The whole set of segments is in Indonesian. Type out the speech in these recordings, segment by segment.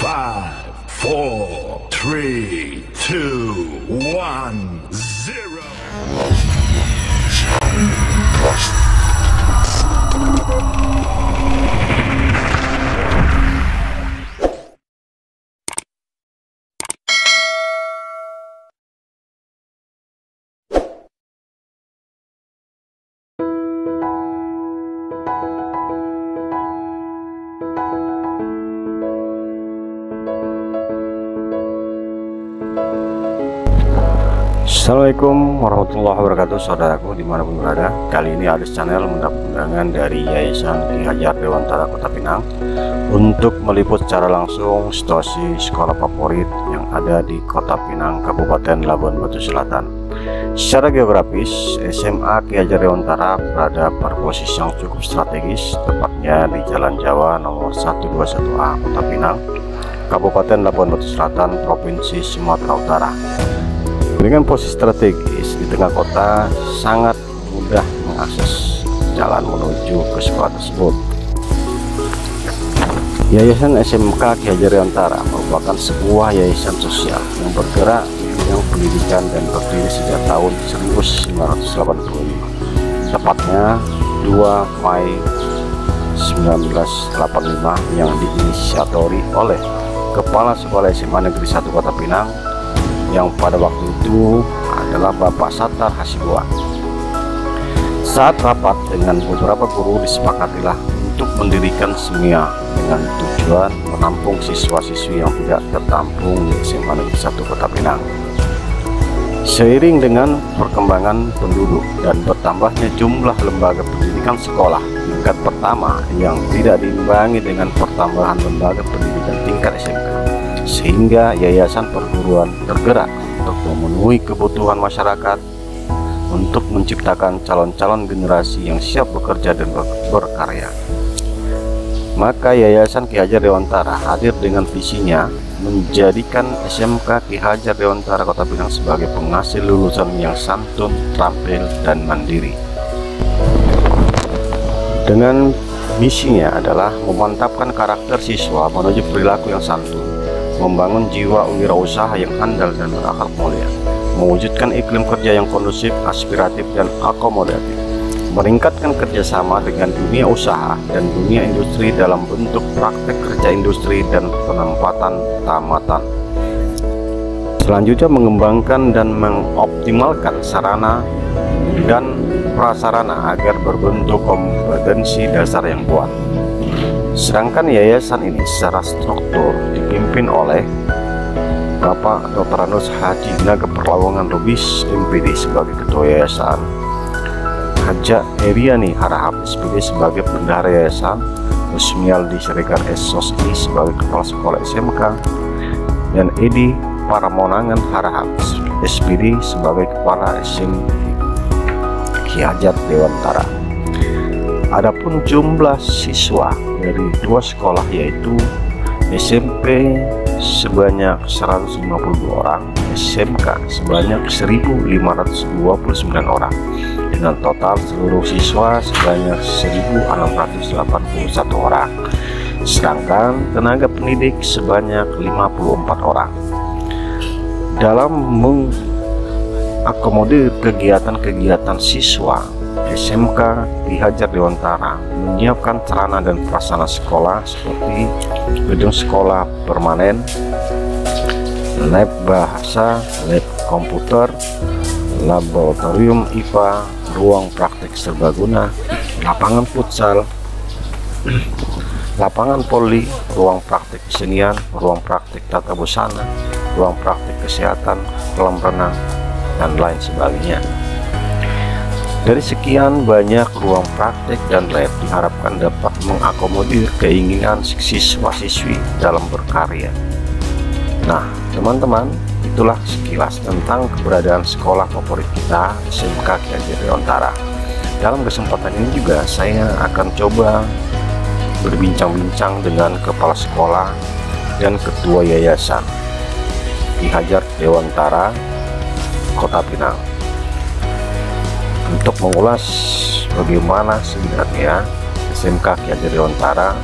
5, 4, 3, 2, 1, 0. Assalamualaikum warahmatullahi wabarakatuh, saudaraku dimanapun berada. Kali ini Adis Channel mendapat undangan dari Yayasan Ki Hajar Dewantara Kota Pinang untuk meliput secara langsung situasi sekolah favorit yang ada di Kota Pinang, Kabupaten Labuan Batu Selatan. Secara geografis, SMA Ki Hajar Dewantara berada pada posisi yang cukup strategis, tepatnya di Jalan Jawa nomor 121A Kota Pinang, Kabupaten Labuan Batu Selatan, Provinsi Sumatera Utara. Dengan posisi strategis di tengah kota, sangat mudah mengakses jalan menuju ke sekolah tersebut. Yayasan SMK Ki Hajar Dewantara merupakan sebuah yayasan sosial yang bergerak di bidang pendidikan dan berdiri sejak tahun 1985, tepatnya 2 Mei 1985, yang diinisiatori oleh Kepala Sekolah SMA Negeri 1 Kota Pinang yang pada waktu itu adalah Bapak Sattar Hasibuan. Saat rapat dengan beberapa guru, disepakatilah untuk mendirikan SEMIA dengan tujuan menampung siswa-siswi yang tidak tertampung di SMA Negeri 1 Kota Pinang. Seiring dengan perkembangan penduduk dan bertambahnya jumlah lembaga pendidikan sekolah tingkat pertama yang tidak diimbangi dengan pertambahan lembaga pendidikan tingkat SMK, sehingga yayasan perguruan tergerak untuk memenuhi kebutuhan masyarakat untuk menciptakan calon-calon generasi yang siap bekerja dan berkarya. Maka Yayasan Ki Hajar Dewantara hadir dengan visinya menjadikan SMK Ki Hajar Dewantara Kota Pinang sebagai penghasil lulusan yang santun, terampil, dan mandiri. Dengan misinya adalah memantapkan karakter siswa menuju perilaku yang santun, membangun jiwa wirausaha yang handal dan berakhlak mulia, mewujudkan iklim kerja yang kondusif, aspiratif, dan akomodatif, meningkatkan kerjasama dengan dunia usaha dan dunia industri dalam bentuk praktek kerja industri dan penempatan tamatan. Selanjutnya mengembangkan dan mengoptimalkan sarana dan prasarana agar berbentuk kompetensi dasar yang kuat. Sedangkan yayasan ini secara struktur dipimpin oleh Bapak Dr. Anus Haji Naga Perlawangan Lubis MPD sebagai ketua yayasan, Haja Eriani Harahap SPD sebagai bendahara yayasan, Usmialdi Siregar SOSI sebagai kepala sekolah SMK, dan Edi Paramonangan Harahap SPD sebagai kepala SMP Ki Hajar Dewantara. Adapun jumlah siswa dari 2 sekolah, yaitu SMP sebanyak 152 orang, SMK sebanyak 1.529 orang, dengan total seluruh siswa sebanyak 1.681 orang, sedangkan tenaga pendidik sebanyak 54 orang. Dalam mengakomodir kegiatan-kegiatan siswa, SMK Ki Hajar Dewantara menyiapkan sarana dan prasarana sekolah seperti gedung sekolah permanen, lab bahasa, lab komputer, laboratorium IPA, ruang praktik serbaguna, lapangan futsal, lapangan voli, ruang praktik kesenian, ruang praktik tata busana, ruang praktik kesehatan, kolam renang, dan lain sebagainya. Dari sekian banyak ruang praktek dan lab diharapkan dapat mengakomodir keinginan siswa-siswi dalam berkarya. Nah, teman-teman, itulah sekilas tentang keberadaan sekolah favorit kita, SMK Ki Hajar Dewantara. Dalam kesempatan ini juga saya akan coba berbincang-bincang dengan kepala sekolah dan ketua yayasan Ki Hajar Dewantara Kota Pinang untuk mengulas bagaimana sebenarnya SMK Ki Hajar Dewantara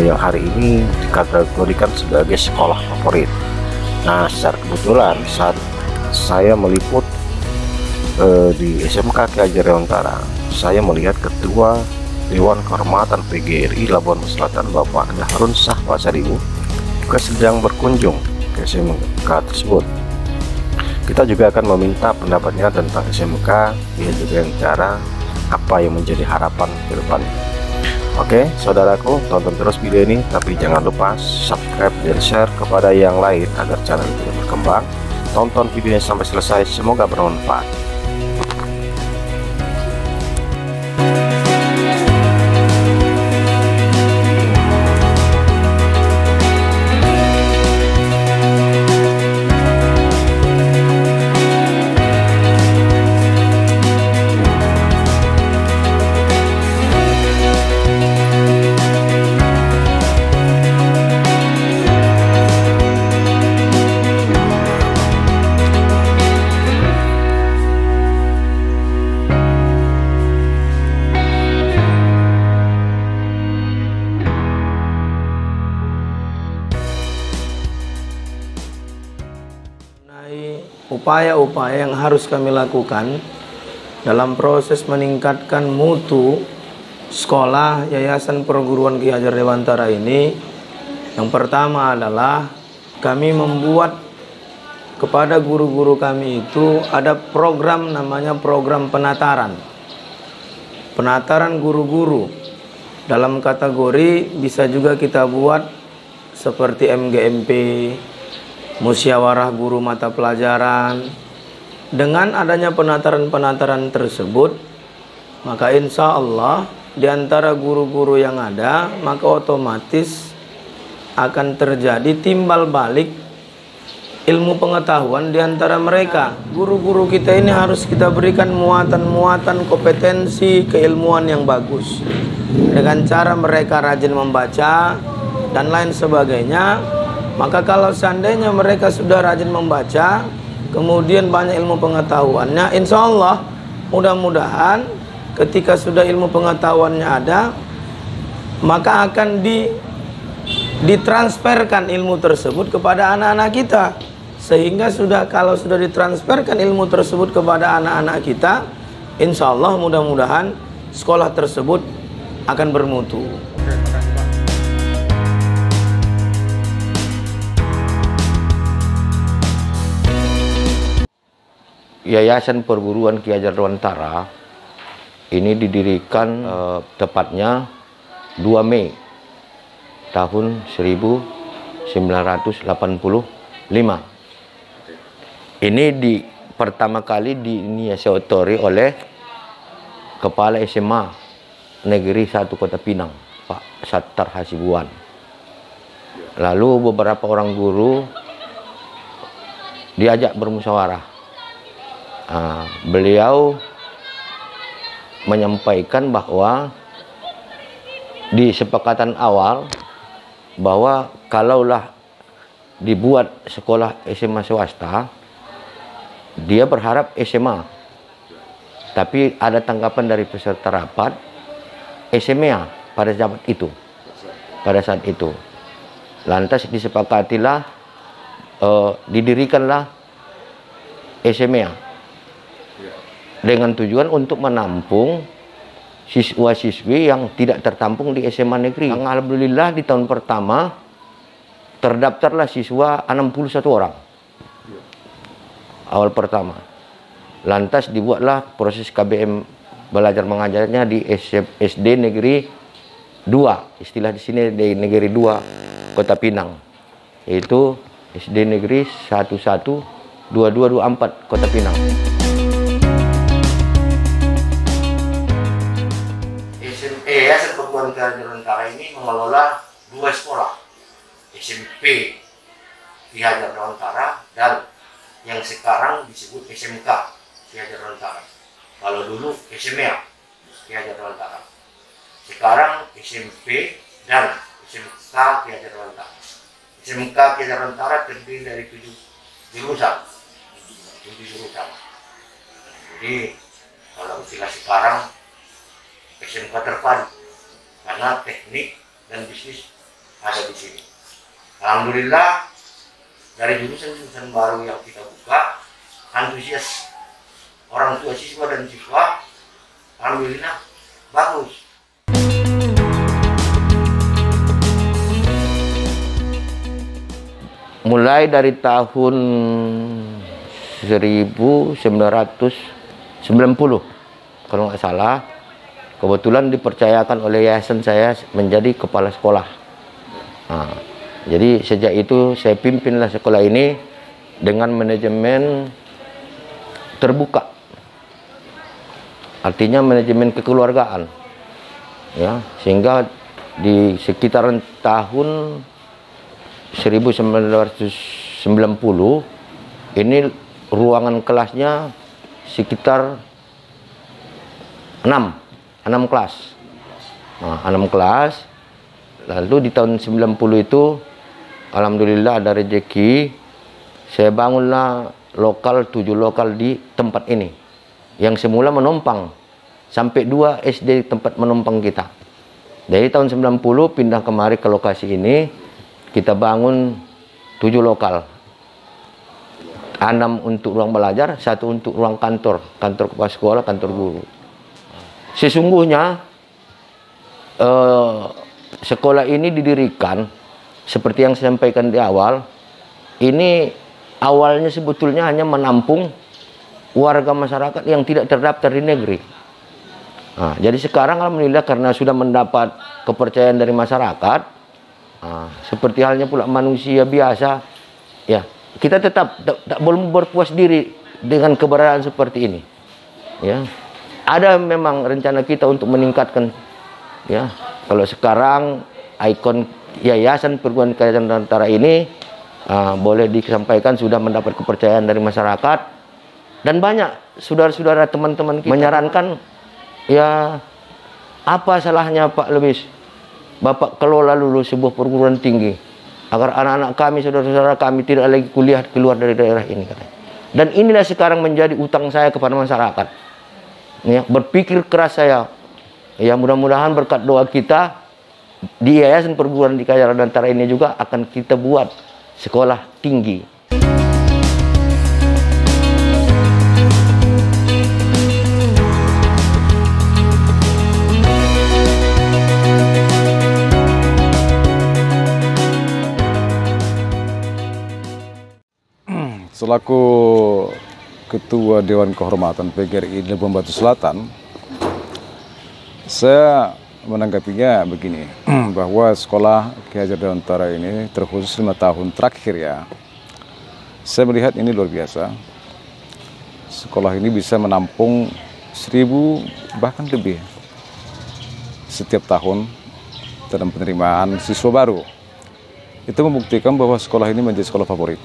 yang hari ini dikategorikan sebagai sekolah favorit. Nah, secara kebetulan saat saya meliput di SMK Ki Hajar Dewantara, saya melihat Ketua Dewan Kehormatan PGRI Labuan Selatan, Bapak Harun Shah Pasaribu, juga sedang berkunjung ke SMK tersebut. Kita juga akan meminta pendapatnya tentang SMK Ki Hajar Dewantara, apa yang menjadi harapan ke depan. Oke, saudaraku, tonton terus video ini, tapi jangan lupa subscribe dan share kepada yang lain agar channel ini berkembang. Tonton videonya sampai selesai, semoga bermanfaat. Upaya-upaya yang harus kami lakukan dalam proses meningkatkan mutu sekolah Yayasan Perguruan Ki Hajar Dewantara ini, yang pertama adalah kami membuat kepada guru-guru kami itu ada program namanya program penataran guru-guru. Dalam kategori bisa juga kita buat seperti MGMP, musyawarah guru mata pelajaran. Dengan adanya penataran-penataran tersebut, maka insya Allah di antara guru-guru yang ada, maka otomatis akan terjadi timbal balik ilmu pengetahuan di antara mereka. Guru-guru kita ini harus kita berikan muatan-muatan kompetensi keilmuan yang bagus, dengan cara mereka rajin membaca dan lain sebagainya. Maka kalau seandainya mereka sudah rajin membaca, kemudian banyak ilmu pengetahuannya, insya Allah mudah-mudahan ketika sudah ilmu pengetahuannya ada, maka akan ditransferkan ilmu tersebut kepada anak-anak kita. Sehingga kalau sudah ditransferkan ilmu tersebut kepada anak-anak kita, insya Allah mudah-mudahan sekolah tersebut akan bermutu. Yayasan Perguruan Ki Hajar Dewantara ini didirikan tepatnya 2 Mei tahun 1985. Ini pertama kali diinisiatori oleh Kepala SMA Negeri 1 Kota Pinang, Pak Sattar Hasibuan. Lalu beberapa orang guru diajak bermusyawarah. Beliau menyampaikan bahwa di sepakatan awal bahwa kalaulah dibuat sekolah SMA swasta, dia berharap SMA. Tapi ada tanggapan dari peserta rapat, SMA pada saat itu. Lantas disepakatilah didirikanlah SMA. Dengan tujuan untuk menampung siswa-siswi yang tidak tertampung di SMA negeri. Alhamdulillah di tahun pertama terdaftarlah siswa 61 orang. Awal pertama. Lantas dibuatlah proses KBM belajar mengajarnya di SD Negeri 2. Istilah di sini di Negeri 2 Kota Pinang. Yaitu SD Negeri 112224 Kota Pinang. Yayasan Perguruan Ki Hajar Dewantara ini mengelola 2 sekolah, SMP Ki Hajar Dewantara dan yang sekarang disebut SMK Ki Hajar Dewantara. Kalau dulu SMA Ki Hajar Dewantara, sekarang SMP dan SMK Ki Hajar Dewantara. SMK Ki Hajar Dewantara terdiri dari 7 jurusan. Jadi kalau istilah sekarang SMK terpadu, karena teknik dan bisnis ada di sini. Alhamdulillah dari jurusan-jurusan baru yang kita buka, antusias orang tua siswa dan siswa, alhamdulillah bagus. Mulai dari tahun 1990 kalau nggak salah, kebetulan dipercayakan oleh yayasan saya menjadi kepala sekolah. Nah, jadi sejak itu saya pimpinlah sekolah ini dengan manajemen terbuka, artinya manajemen kekeluargaan, ya, sehingga di sekitaran tahun 1990 ini ruangan kelasnya sekitar 6 kelas. Nah, 6 kelas. Lalu di tahun 90 itu alhamdulillah ada rezeki, saya bangunlah 7 lokal di tempat ini yang semula menumpang sampai 2 SD tempat menumpang kita. Dari tahun 90 pindah kemari ke lokasi ini, kita bangun 7 lokal, 6 untuk ruang belajar, 1 untuk ruang kantor kepala sekolah, kantor guru. Sesungguhnya sekolah ini didirikan seperti yang saya sampaikan di awal. Ini awalnya sebetulnya hanya menampung warga masyarakat yang tidak terdaftar di negeri. Nah, jadi sekarang alhamdulillah karena sudah mendapat kepercayaan dari masyarakat, seperti halnya pula manusia biasa, ya kita tetap tak boleh berpuas diri dengan keberadaan seperti ini. Ya, ada memang rencana kita untuk meningkatkan. Ya, kalau sekarang ikon Yayasan Perguruan Tinggi Nusantara ini boleh disampaikan sudah mendapat kepercayaan dari masyarakat, dan banyak saudara-saudara teman-teman kita menyarankan, ya apa salahnya Pak Lubis, Bapak kelola dulu sebuah perguruan tinggi agar anak-anak kami, saudara-saudara kami tidak lagi kuliah keluar dari daerah ini, katanya. Dan inilah sekarang menjadi utang saya kepada masyarakat. Ya, berpikir keras saya. Ya, mudah-mudahan berkat doa kita di Yayasan Perguruan Tinggi Nusantara ini juga akan kita buat sekolah tinggi. Selaku Ketua Dewan Kehormatan PGRI Labuan Batu Selatan, saya menanggapinya begini, bahwa sekolah Ki Hajar Dewantara ini terkhusus 5 tahun terakhir, ya, saya melihat ini luar biasa. Sekolah ini bisa menampung 1000 bahkan lebih setiap tahun dalam penerimaan siswa baru. Itu membuktikan bahwa sekolah ini menjadi sekolah favorit.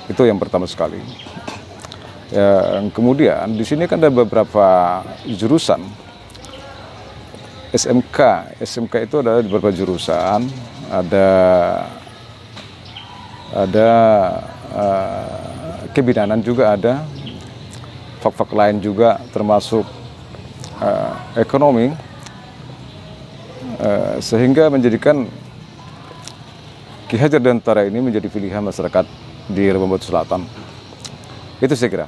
Itu yang pertama sekali. Ya, kemudian di sini kan ada beberapa jurusan SMK. SMK itu ada beberapa jurusan, ada kebidanan juga ada, fak-fak lain juga termasuk ekonomi, sehingga menjadikan Ki Hajar Dewantara ini menjadi pilihan masyarakat di Labuan Batu Selatan. Itu saya kira.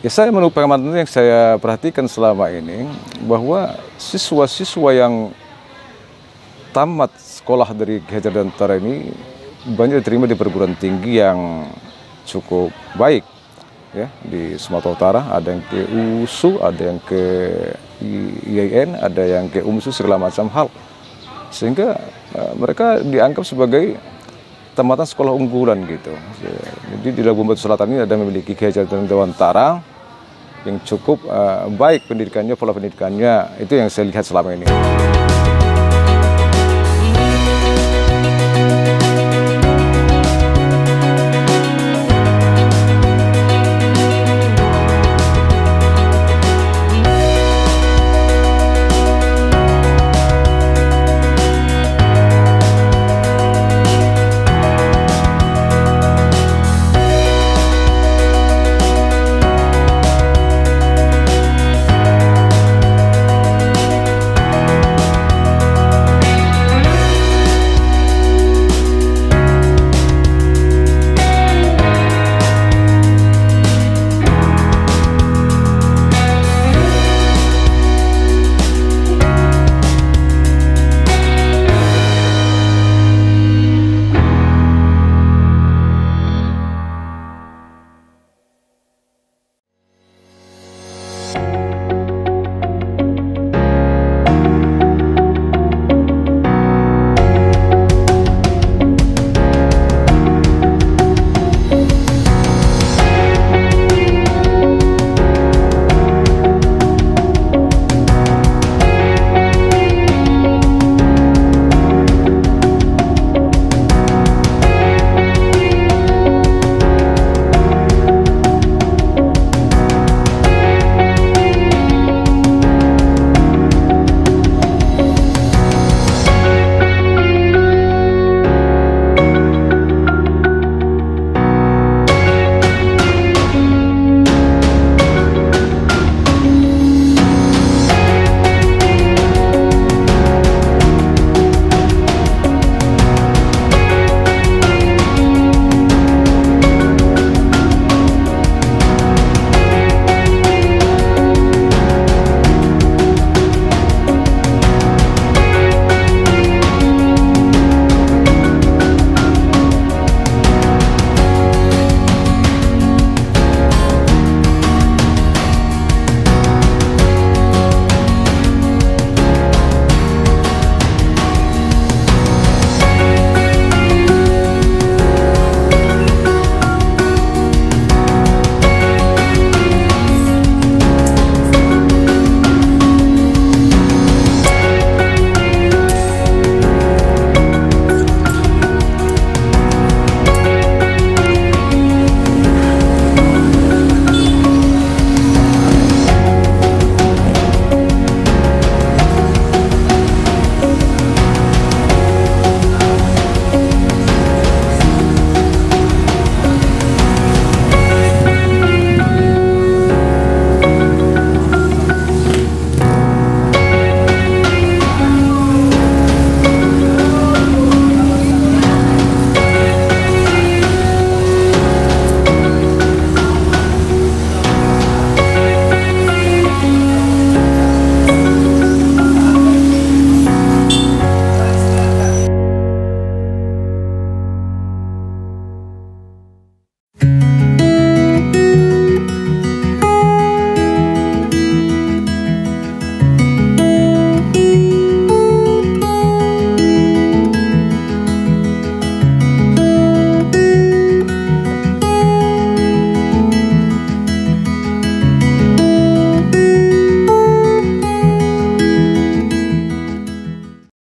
Ya, saya menurut pengamatan yang saya perhatikan selama ini, bahwa siswa-siswa yang tamat sekolah dari Ki Hajar Dewantara ini banyak diterima di perguruan tinggi yang cukup baik, ya, di Sumatera Utara. Ada yang ke USU, ada yang ke IAIN, ada yang ke UMSU, segala macam hal, sehingga mereka dianggap sebagai tamatan sekolah unggulan gitu. Jadi di Labuan Batu Selatan ini ada memiliki Ki Hajar Dewantara yang cukup baik pendidikannya, pola pendidikannya, itu yang saya lihat selama ini.